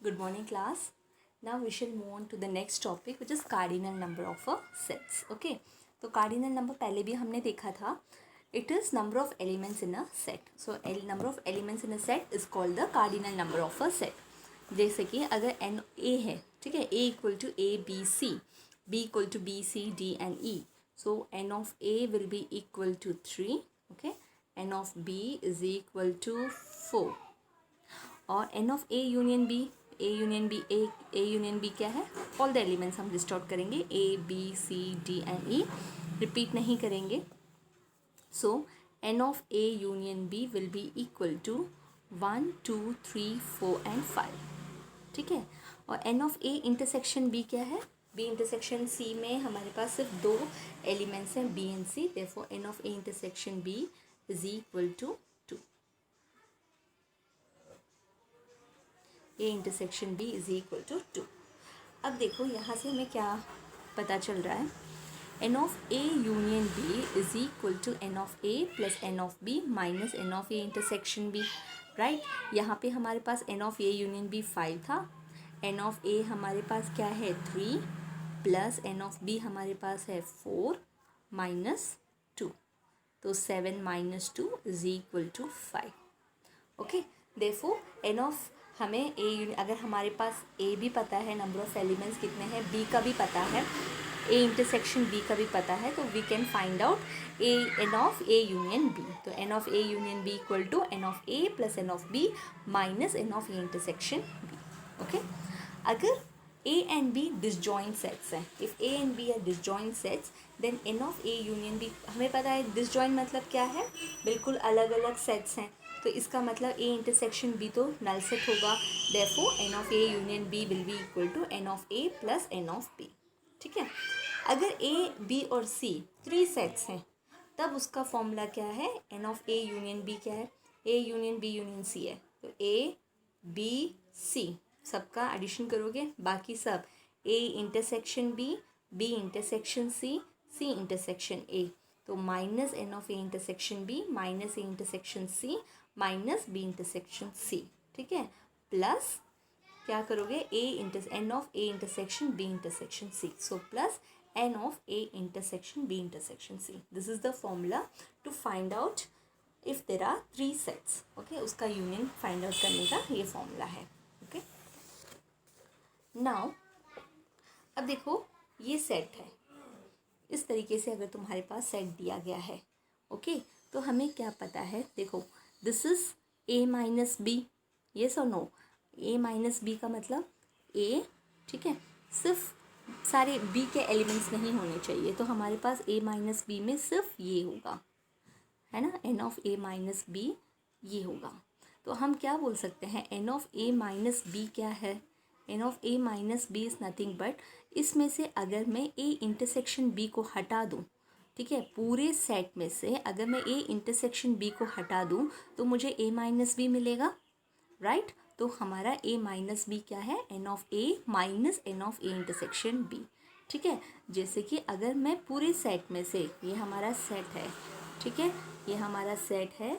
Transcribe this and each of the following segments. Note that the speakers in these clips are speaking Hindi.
Good morning, class. Now we shall move on to the next topic, which is cardinal number of a sets. Okay, तो cardinal number पहले भी हमने देखा था. It is number of elements in a set. So number of elements in a set is called the cardinal number of a set. जैसे कि अगर n a है, ठीक है, a equal to a b c, b equal to b c d and e. So n of a will be equal to 3. Okay, n of b is equal to 4. और n of a union b, a union b, a union b क्या है? ऑल द एलिमेंट्स हम लिस्ट आउट करेंगे, a b c d and e, repeat नहीं करेंगे. So n of a union b will be equal to 1 2 3 4 and 5. ठीक है. और n of a intersection b क्या है? b इंटरसेक्शन c में हमारे पास सिर्फ दो एलिमेंट्स हैं, b and c. Therefore n of a intersection b is equal to A intersection B is equal to 2. अब देखो यहाँ से हमें क्या पता चल रहा है. N of A union B is equal to N of A plus N of B minus N of A intersection B. Right, यहाँ पे हमारे पास n of A union B 5 था. एन ऑफ ए हमारे पास क्या है 3 प्लस एन ऑफ बी हमारे पास है 4 माइनस 2. तो 7 minus 2 is equal to 5. Okay, therefore N of हमें ए, अगर हमारे पास ए भी पता है, नंबर ऑफ एलिमेंट्स कितने हैं, बी का भी पता है, ए इंटरसेक्शन बी का भी पता है, तो we can find out a n of A union B. तो N of A union B equal to N of A plus N of B minus N of A intersection B. Okay, अगर A and B disjoint sets हैं, if A and B are disjoint sets, then n of A union B, हमें पता है डिसजॉइंट मतलब क्या है, बिल्कुल अलग अलग सेट्स हैं. तो इसका मतलब ए इंटरसेक्शन बी तो नल सेट होगा. Therefore N of A union B will be equal to N of A plus N of B. ठीक है. अगर ए बी और सी 3 सेट्स हैं, तब उसका फॉर्मूला क्या है, N of A union B क्या है, A union B union C है. तो ए बी सी सबका एडिशन करोगे, बाकी सब A intersection B, B intersection C, C intersection A. तो minus N of A intersection B minus A intersection C minus B intersection C. ठीक है. प्लस क्या करोगे, n of A intersection B intersection C. So plus N of A intersection B intersection C. This is the formula to find out if there are 3 sets. Okay, उसका यूनियन फाइंड आउट करने का ये फॉर्मूला है. ओके, नाउ अब देखो ये सेट है. इस तरीके से अगर तुम्हारे पास सेट दिया गया है, ओके, तो हमें क्या पता है, देखो this is A minus B, yes और नो. ए माइनस बी का मतलब ए, ठीक है, सिर्फ सारे बी के एलिमेंट्स नहीं होने चाहिए. तो हमारे पास ए माइनस बी में सिर्फ ये होगा, है ना, N of A minus B ये होगा. तो हम क्या बोल सकते हैं, N of A minus B क्या है, N of A minus B is nothing but, इसमें से अगर मैं ए इंटरसेक्शन बी को हटा दूँ, ठीक है, पूरे सेट में से अगर मैं ए इंटरसेक्शन बी को हटा दूँ तो मुझे ए माइनस बी मिलेगा. राइट, तो हमारा ए माइनस बी क्या है, N of A minus N of A intersection B. ठीक है. जैसे कि अगर मैं पूरे सेट में से, ये हमारा सेट है, ठीक है, ये हमारा सेट है,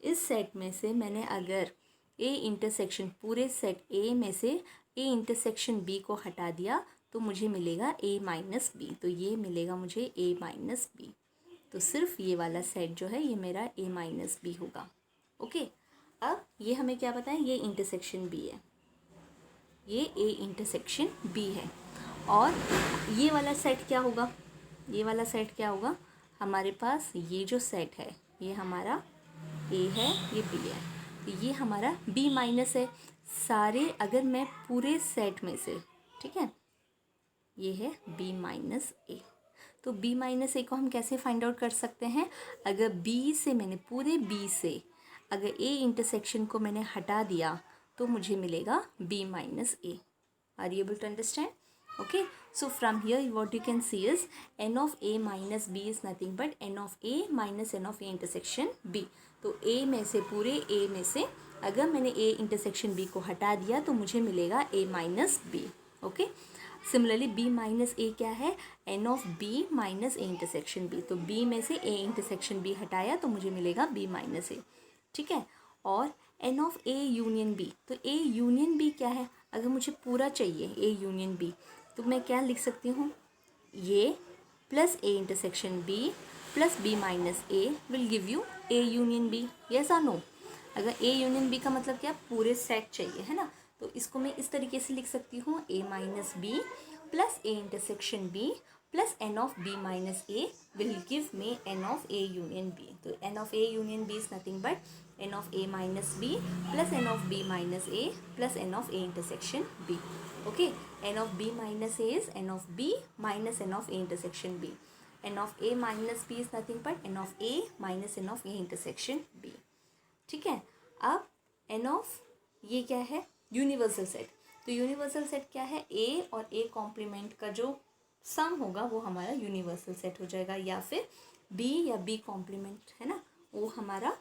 इस सेट में से मैंने अगर ए इंटरसेक्शन, पूरे सेट ए में से ए इंटरसेक्शन बी को हटा दिया तो मुझे मिलेगा ए माइनस बी. तो ये मिलेगा मुझे ए माइनस बी. तो सिर्फ ये वाला सेट जो है ये मेरा ए माइनस बी होगा. ओके, अब ये हमें क्या पता है, ये इंटरसेक्शन बी है, ये ए इंटरसेक्शन बी है. और ये वाला सेट क्या होगा, ये वाला सेट क्या होगा, हमारे पास ये जो सेट है ये हमारा ए है, ये बी है, तो ये हमारा बी माइनस है. सारे अगर मैं पूरे सेट में से, ठीक है, ये है बी माइनस ए. तो बी माइनस ए को हम कैसे फाइंड आउट कर सकते हैं, अगर बी से मैंने, पूरे बी से अगर ए इंटरसेक्शन को मैंने हटा दिया तो मुझे मिलेगा B minus A. Are you able to understand? Okay, so from here what you can see is N of A minus B is nothing but N of A minus N of A intersection B. तो ए में से, पूरे ए में से अगर मैंने ए इंटरसेक्शन बी को हटा दिया तो मुझे मिलेगा A minus B. Okay, similarly B minus A क्या है, N of B minus A intersection B. तो बी में से ए इंटरसेक्शन बी हटाया तो मुझे मिलेगा बी माइनस ए. ठीक है. और N of A union B, तो ए यूनियन बी क्या है, अगर मुझे पूरा चाहिए ए यूनियन बी, तो मैं क्या लिख सकती हूँ, ये plus A intersection B plus B minus A will give you A union B, yes और नो। अगर ए यूनियन बी का मतलब क्या, पूरे सेट चाहिए, है ना, तो इसको मैं इस तरीके से लिख सकती हूँ, A minus B plus A intersection B plus N of B minus A will give me n of A union B. तो N of A union B is nothing but N of A minus B plus N of B minus A plus N of A intersection B. Okay, n of B minus A is N of B minus N of A intersection B. N of A minus B is nothing but N of A minus N of A intersection B. ठीक है, अब एन ऑफ ये क्या है, यूनिवर्सल सेट। तो यूनिवर्सल सेट क्या है, ए और ए कॉम्प्लीमेंट का जो सम होगा वो हमारा यूनिवर्सल सेट हो जाएगा, या फिर बी या बी कॉम्प्लीमेंट है ना, वो हमारा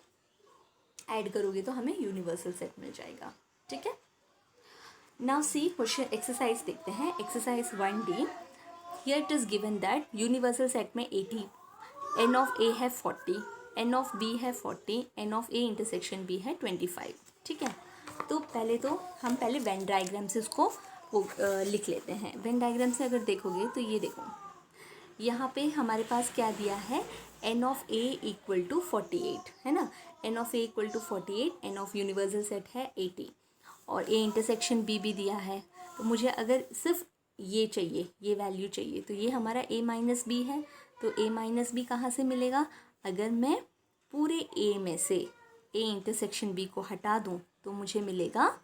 ऐड करोगे तो हमें यूनिवर्सल सेट मिल जाएगा। ठीक है, नाउ सी क्वेश्चन एक्सरसाइज देखते हैं, exercise 1D। Here it is given that universal set में 80, एन ऑफ ए है 40, एन ऑफ बी है 40, N of A intersection B है 25। ठीक है, तो हम पहले वेन डायग्राम से उसको लिख लेते हैं। वेन डायग्राम से अगर देखोगे तो ये देखो, यहाँ पे हमारे पास क्या दिया है, N of A equal to 48, है ना, N of A equal to 48, N of universal set है 80 और ए इंटरसेक्शन बी भी दिया है। तो मुझे अगर सिर्फ ये चाहिए, ये वैल्यू चाहिए, तो ये हमारा ए माइनस बी है। तो ए माइनस बी कहाँ से मिलेगा, अगर मैं पूरे ए में से ए इंटरसेक्शन बी को हटा दूँ तो मुझे मिलेगा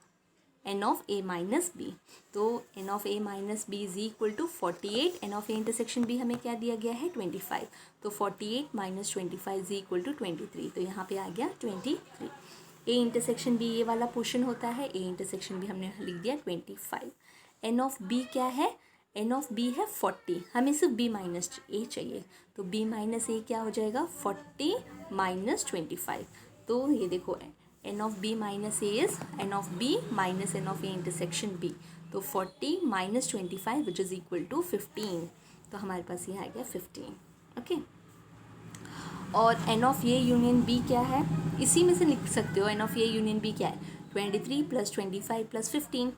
n of A minus B. तो N of A minus B is equal to 48, N of A intersection B हमें क्या दिया गया है 25, तो 48 माइनस 25 इज इक्वल टू 23, तो यहाँ पे आ गया 23। ए इंटरसेक्शन बी ये वाला पोर्शन होता है, ए इंटरसेक्शन बी हमने लिख दिया 25। एन ऑफ बी क्या है, एन ऑफ बी है 40, हमें सिर्फ बी माइनस ए चाहिए, तो बी माइनस ए क्या हो जाएगा 40 माइनस 25। तो ये देखो N of B minus A is N of B minus N of A intersection B, तो 40 minus 25 which is equal to 15, तो हमारे पास ये आ गया 15। ओके, और N of A union B क्या है, इसी में से लिख सकते हो, N of A union B क्या है 23 plus 25 plus 15,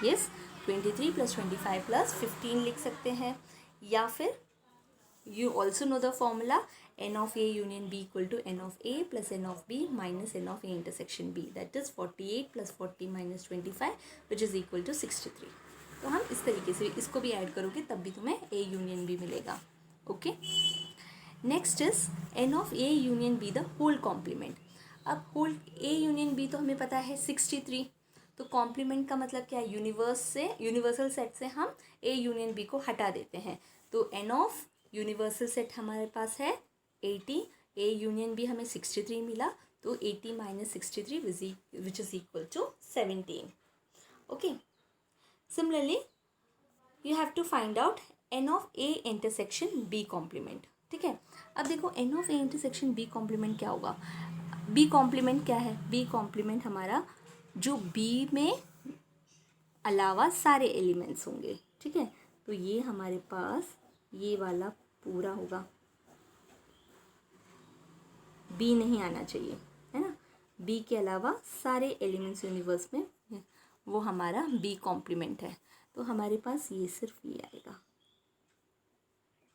yes 23 plus 25 plus 15 लिख सकते हैं, या फिर you also know the formula n of a union b equal to n of a plus n of b minus n of a intersection b, that is 48 plus 40 minus 25 which is equal to 63। तो हम इस तरीके से इसको भी ऐड करोगे तब भी तुम्हें a union b मिलेगा। Okay, next is n of a union b the whole complement। अब होल a union b तो हमें पता है 63, तो कॉम्प्लीमेंट का मतलब क्या है, यूनिवर्सल सेट से हम a union b को हटा देते हैं, तो n ऑफ यूनिवर्सल सेट हमारे पास है 80, ए यूनियन बी हमें 63 मिला, तो 80 minus 63 which is equal to 17। Okay, similarly you have to find out N of A intersection B complement. ठीक है, अब देखो N of A intersection B complement क्या होगा, बी कॉम्प्लीमेंट क्या है, बी कॉम्प्लीमेंट हमारा जो बी में अलावा सारे एलिमेंट्स होंगे। ठीक है, तो ये हमारे पास ये वाला पूरा होगा, बी नहीं आना चाहिए, है ना, बी के अलावा सारे एलिमेंट्स यूनिवर्स में वो हमारा बी कॉम्प्लीमेंट है, तो हमारे पास ये सिर्फ ये आएगा।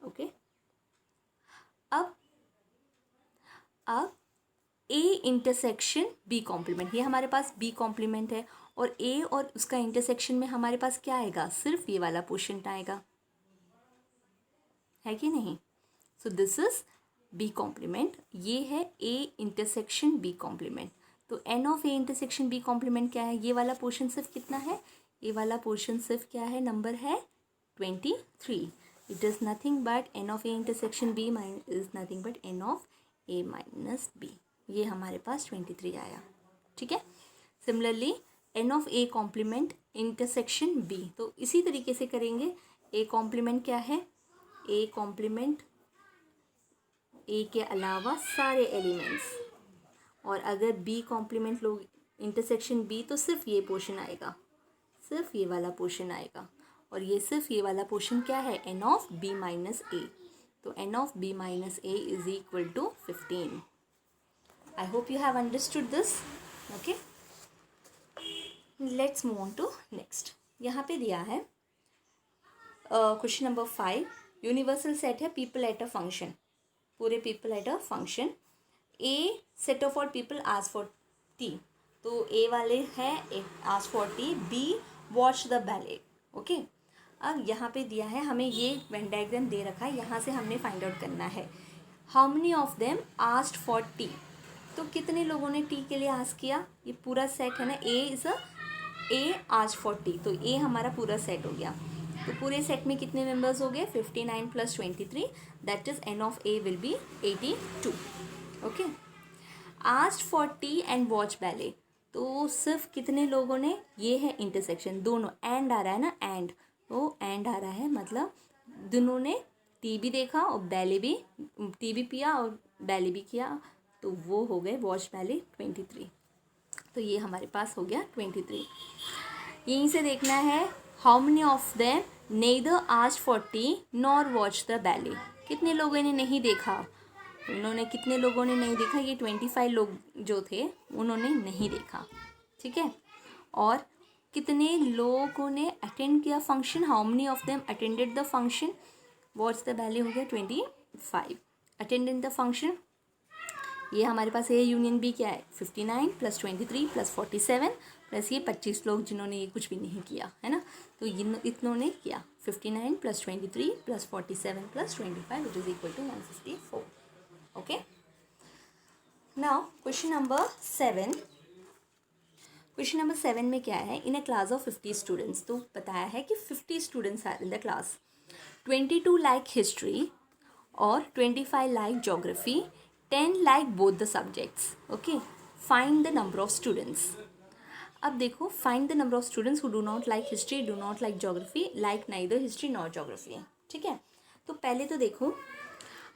ओके, अब ए इंटरसेक्शन बी कॉम्प्लीमेंट, ये हमारे पास बी कॉम्प्लीमेंट है, और ए और उसका इंटरसेक्शन में हमारे पास क्या आएगा, सिर्फ ये वाला पोर्शन आएगा, है कि नहीं। So this is B complement, ये है ए इंटरसेक्शन बी कॉम्प्लीमेंट। तो N of A intersection B complement क्या है, ये वाला पोर्शन सिर्फ कितना है, ये वाला पोर्शन सिर्फ क्या है, नंबर है 23। It is nothing but N of A intersection B is nothing but N of A minus B, ये हमारे पास 23 आया। ठीक है, similarly n of A complement intersection B, तो इसी तरीके से करेंगे। ए कॉम्प्लीमेंट क्या है, ए कॉम्प्लीमेंट ए के अलावा सारे एलिमेंट्स, और अगर बी कॉम्प्लीमेंट लोग इंटरसेक्शन बी तो सिर्फ ये पोर्शन आएगा, सिर्फ ये वाला पोर्शन आएगा, और ये सिर्फ ये वाला पोर्शन क्या है, N of B minus A, तो N of B minus A is equal to 15। I hope you have understood this. Okay, let's move on to next. यहाँ पे दिया है क्वेश्चन नंबर 5, यूनिवर्सल सेट है पीपल एट अ फंक्शन, पूरे people at a function. A set of all people ask for tea, तो ए वाले हैं ask for tea, B watch the ballet. Okay, अब यहाँ पे दिया है हमें ये वेन डायग्राम दे रखा है, यहाँ से हमने फाइंड आउट करना है how many of them asked for tea, तो कितने लोगों ने टी के लिए आस्क किया, ये पूरा सेट है ना, ए आस्क्ड फॉर टी, तो ए हमारा पूरा सेट हो गया। तो पूरे सेट में कितने मेंबर्स हो गए, 59 + 23, that is an of A will be 82। Okay, asked for T and watch ballet, तो सिर्फ कितने लोगों ने, ये है इंटरसेक्शन, दोनों एंड आ रहा है ना, एंड, तो एंड आ रहा है मतलब दोनों ने टी भी देखा और बैले भी, टी भी पिया और बैले भी किया, तो वो हो गए वॉच बैले 23। तो ये हमारे पास हो गया 23। यहीं से देखना है how many of them neither asked for tea nor watch the ballet, कितने लोगों ने नहीं देखा, उन्होंने कितने लोगों ने नहीं देखा, ये 25 लोग जो थे उन्होंने नहीं देखा। ठीक है, और कितने लोगों ने अटेंड किया function, how many of them attended the function, watch the ballet हो गया 25, अटेंडेड द फंक्शन। ये हमारे पास ए यूनियन बी क्या है, 59 + 23 + 47 प्लस ये 25 लोग जिन्होंने ये कुछ भी नहीं किया है ना, तो इतनों ने किया 59 + 23 + 47 + 25 which is equal to 154। Okay, now question number 7। Question number 7 में क्या है, in a class of 50 students, तो बताया है कि 50 students are in the class, 22 like history और 25 like geography, 10 like both the subjects. Okay, find the number of students. अब देखो, find the number of students who do not like history, do not like geography, like neither history nor geography. ठीक है, तो पहले तो देखो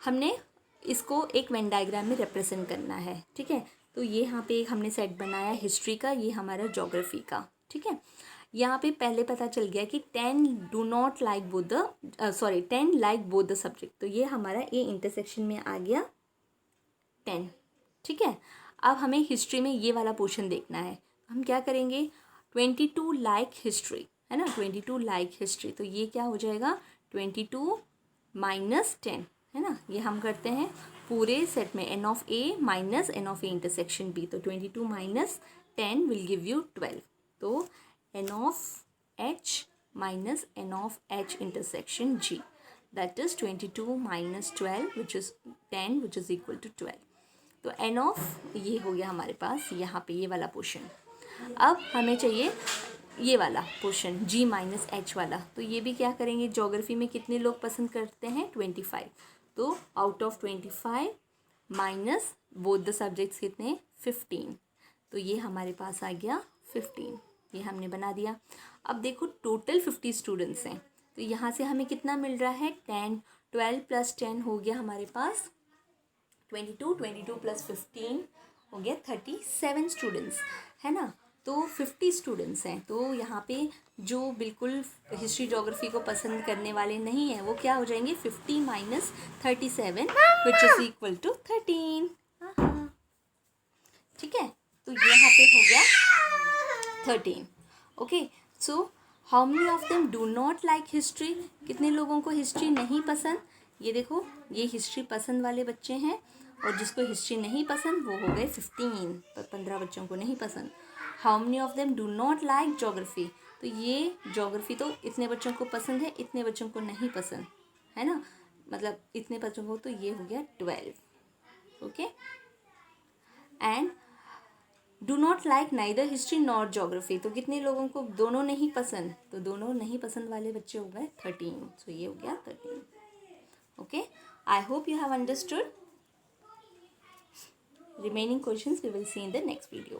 हमने इसको एक वेन डायग्राम में रिप्रेजेंट करना है। ठीक है, तो ये यहाँ पे एक हमने सेट बनाया हिस्ट्री का, ये हमारा ज्योग्राफी का। ठीक है, यहाँ पे पहले पता चल गया कि 10 do not like both the 10 like both the subject, तो ये हमारा ए इंटरसेक्शन में आ गया 10। ठीक है, अब हमें हिस्ट्री में ये वाला पोर्शन देखना है, हम क्या करेंगे, 22 लाइक हिस्ट्री है ना, 22 लाइक हिस्ट्री, तो ये क्या हो जाएगा 22 - 10 है ना, ये हम करते हैं पूरे सेट में n of a minus n of a intersection b, तो 22 - 10 विल गिव यू 12, तो n of h minus n of h intersection g, that is 22 - 12 which is 10 which is equal to 12। तो n ऑफ ये हो गया हमारे पास यहाँ पे ये वाला पोर्शन। अब हमें चाहिए ये वाला पोर्शन g - h वाला, तो ये भी क्या करेंगे, ज्योग्राफी में कितने लोग पसंद करते हैं 25, तो out of 25 minus both the subjects कितने 15, तो ये हमारे पास आ गया 15, ये हमने बना दिया। अब देखो टोटल 50 स्टूडेंट्स हैं, तो यहाँ से हमें कितना मिल रहा है 10, 12 + 10 हो गया हमारे पास 22, 22 + 15 हो गया 37 स्टूडेंट्स है ना, तो 50 स्टूडेंट्स हैं, तो यहाँ पे जो बिल्कुल हिस्ट्री ज्योग्राफी को पसंद करने वाले नहीं हैं वो क्या हो जाएंगे 50 - 37 विच इज इक्वल टू 13। ठीक है, तो यहाँ पे हो गया 13। Okay, so how many of them do not like history, कितने लोगों को हिस्ट्री नहीं पसंद, ये देखो ये हिस्ट्री पसंद वाले बच्चे हैं, और जिसको हिस्ट्री नहीं पसंद वो हो गए 15, तो 15 बच्चों को नहीं पसंद। How many of them do not like geography, तो ये ज्योग्राफी तो इतने बच्चों को पसंद है, इतने बच्चों को नहीं पसंद है ना, मतलब इतने बच्चों को, तो ये हो गया 12। Okay, and do not like neither history nor geography, तो कितने लोगों को दोनों नहीं पसंद, तो दोनों नहीं पसंद वाले बच्चे हो गए 13, सो ये हो गया 13। Okay, I hope you have understood. Remaining questions we will see in the next video.